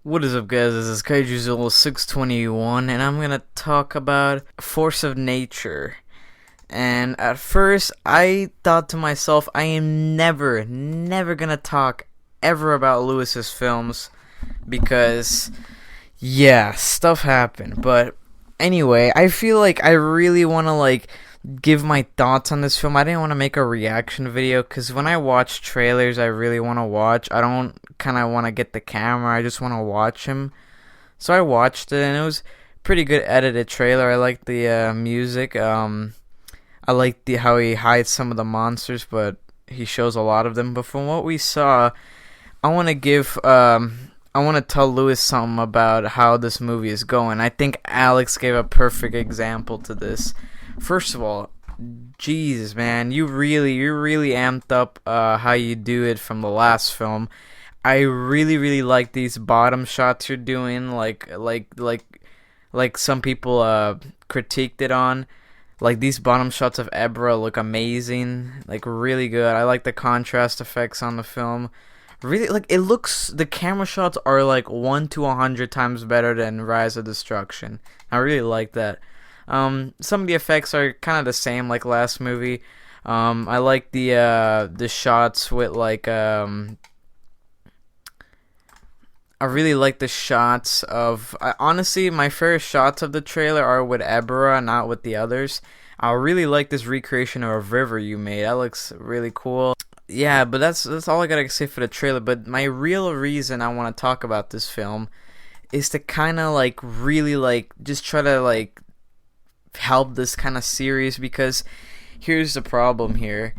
What is up, guys? This is Kaijuzilla 621, and I'm gonna talk about Force of Nature. And at first, I thought to myself, I am never gonna talk ever about Lewis's films because, yeah, stuff happened. But anyway, I feel like I really wanna give my thoughts on this film. I didn't want to make a reaction video because when I watch trailers, I really want to watch. I don't kind of want to get the camera. I just want to watch him. So I watched it, and it was pretty good edited trailer. I like the music. I like the how he hides some of the monsters, but he shows a lot of them. But from what we saw, I want to give I want to tell Lewis something about how this movie is going. I think Alex gave a perfect example to this. First of all, Jesus, man, you really amped up how you do it from the last film. I really like these bottom shots you're doing, like some people critiqued it on. Like these bottom shots of Ebra look amazing, like really good. I like the contrast effects on the film. Really, like it looks. The camera shots are like 1 to 100 times better than Rise of Destruction. I really like that. Some of the effects are kind of the same like last movie. I like the shots with I really like the shots of. Honestly, my favorite shots of the trailer are with Ebra, not with the others. I really like this recreation of a river you made. That looks really cool. Yeah, but that's all I gotta say for the trailer. But my real reason I want to talk about this film is to kind of really just try to help this kind of series because here's the problem here.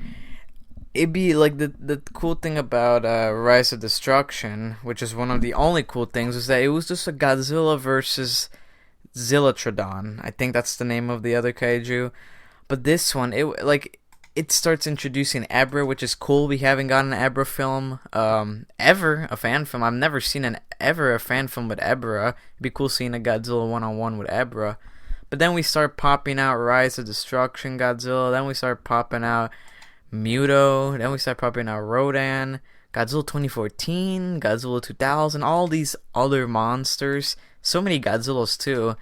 It'd be like the cool thing about Rise of Destruction, which is one of the only cool things, is that it was just a Godzilla versus Zillatrodon. I think that's the name of the other kaiju. But this one, it starts introducing Ebra, which is cool. We haven't gotten an Ebra film ever, a fan film. I've never seen a fan film with Ebra. It'd be cool seeing a Godzilla one-on-one with Ebra. But then we start popping out Rise of Destruction Godzilla. Then we start popping out Muto. Then we start popping out Rodan, Godzilla 2014, Godzilla 2000, all these other monsters. So many Godzillas too,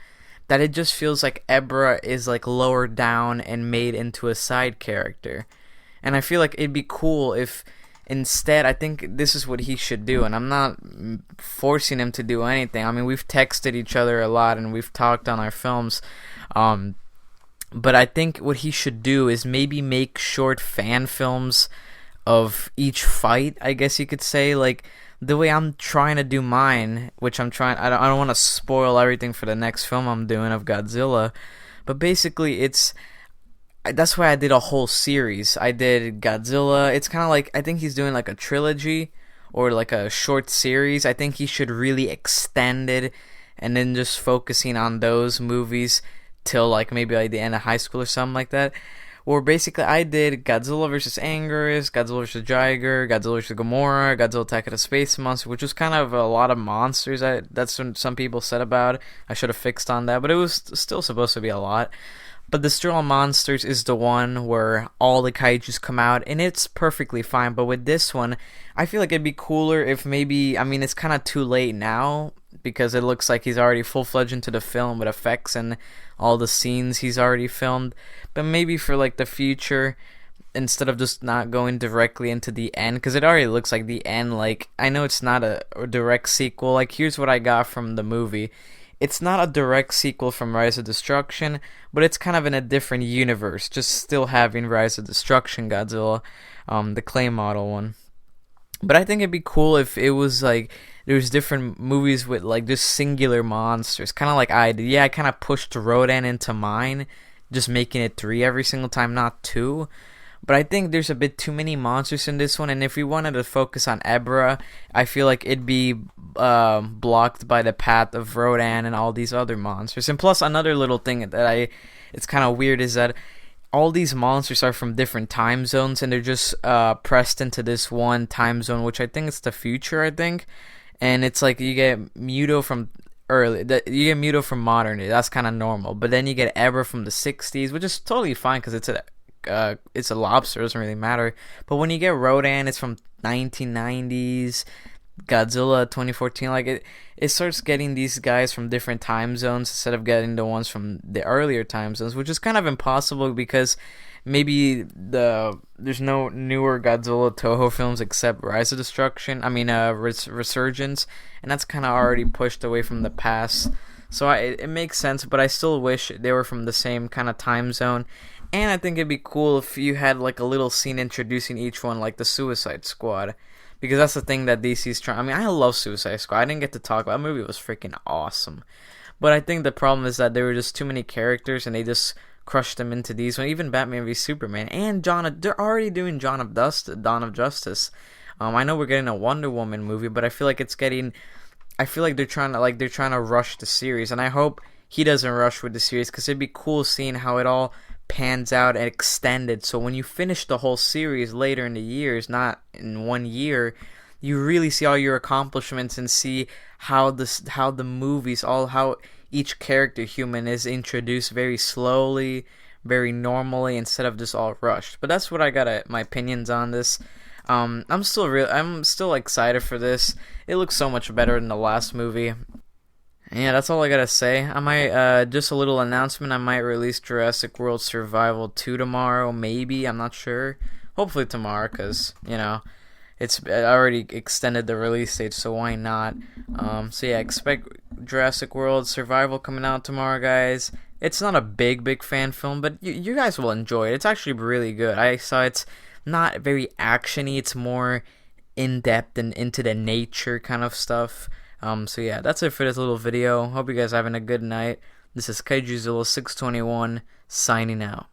that it just feels like Ebra is like lowered down and made into a side character. And I feel like it'd be cool if instead, I think this is what he should do, and I'm not forcing him to do anything. I mean, we've texted each other a lot and we've talked on our films. But I think what he should do is maybe make short fan films of each fight, I guess you could say. Like the way I'm trying to do mine, which I don't want to spoil everything for the next film I'm doing of Godzilla. But basically, that's why I did a whole series. I did Godzilla. It's kind of like, I think he's doing like a trilogy or like a short series. I think he should really extend it and then just focusing on those movies till like maybe like the end of high school or something like that. Or basically I did Godzilla vs. Anguirus, Godzilla vs. Jiger, Godzilla vs. Gamora, Godzilla Attack of the Space Monster, which was kind of a lot of monsters. That's what some people said about it. I should have fixed on that, but it was still supposed to be a lot. But the Destroy All Monsters is the one where all the kaijus come out, and it's perfectly fine. But with this one, I feel like it'd be cooler if maybe, I mean, it's kind of too late now, because it looks like he's already full-fledged into the film with effects and all the scenes he's already filmed. But maybe for like the future, instead of just not going directly into the end, because it already looks like the end, like, I know it's not a direct sequel. Like, here's what I got from the movie. It's not a direct sequel from Rise of Destruction, but it's kind of in a different universe, just still having Rise of Destruction Godzilla, the clay model one. But I think it'd be cool if it was like there's different movies with like just singular monsters, kind of like I did. Yeah, I kind of pushed Rodan into mine, just making it 3 every single time, not 2. But I think there's a bit too many monsters in this one, and if we wanted to focus on Ebra, I feel like it'd be blocked by the path of Rodan and all these other monsters. And plus, another little thing that it's kind of weird is that all these monsters are from different time zones, and they're just pressed into this one time zone, which I think is the future, I think. And it's like you get Muto from you get Muto from modern day. That's kind of normal. But then you get Ebra from the 60s, which is totally fine because it's a lobster, it doesn't really matter. But when you get Rodan, it's from 1990s. Godzilla 2014, like it starts getting these guys from different time zones instead of getting the ones from the earlier time zones, which is kind of impossible because maybe there's no newer Godzilla Toho films except Rise of Destruction. I mean, Resurgence, and that's kind of already pushed away from the past. So it makes sense, but I still wish they were from the same kind of time zone. And I think it'd be cool if you had like a little scene introducing each one, like the Suicide Squad, because that's the thing that DC's trying. I mean, I love Suicide Squad. I didn't get to talk about that movie. It was freaking awesome, but I think the problem is that there were just too many characters, and they just crushed them into these one. Even Batman v Superman and they're already doing Dawn of Justice. I know we're getting a Wonder Woman movie, but I feel like it's getting. I feel like they're trying to rush the series, and I hope he doesn't rush with the series because it'd be cool seeing how it all pans out and extended. So when you finish the whole series later in the years, not in 1 year, you really see all your accomplishments and see how the movies, all how each character human is introduced very slowly, very normally, instead of just all rushed. But that's what I got my opinions on this. I'm still excited for this. It looks so much better than the last movie. Yeah, that's all I gotta say. I might, just a little announcement, I might release Jurassic World Survival 2 tomorrow, maybe, I'm not sure. Hopefully tomorrow, because, I already extended the release date, so why not? So yeah, expect Jurassic World Survival coming out tomorrow, guys. It's not a big fan film, but you guys will enjoy it. It's actually really good. I saw it's not very actiony, it's more in-depth and into the nature kind of stuff. So yeah, that's it for this little video. Hope you guys are having a good night. This is KaijuZilla621 signing out.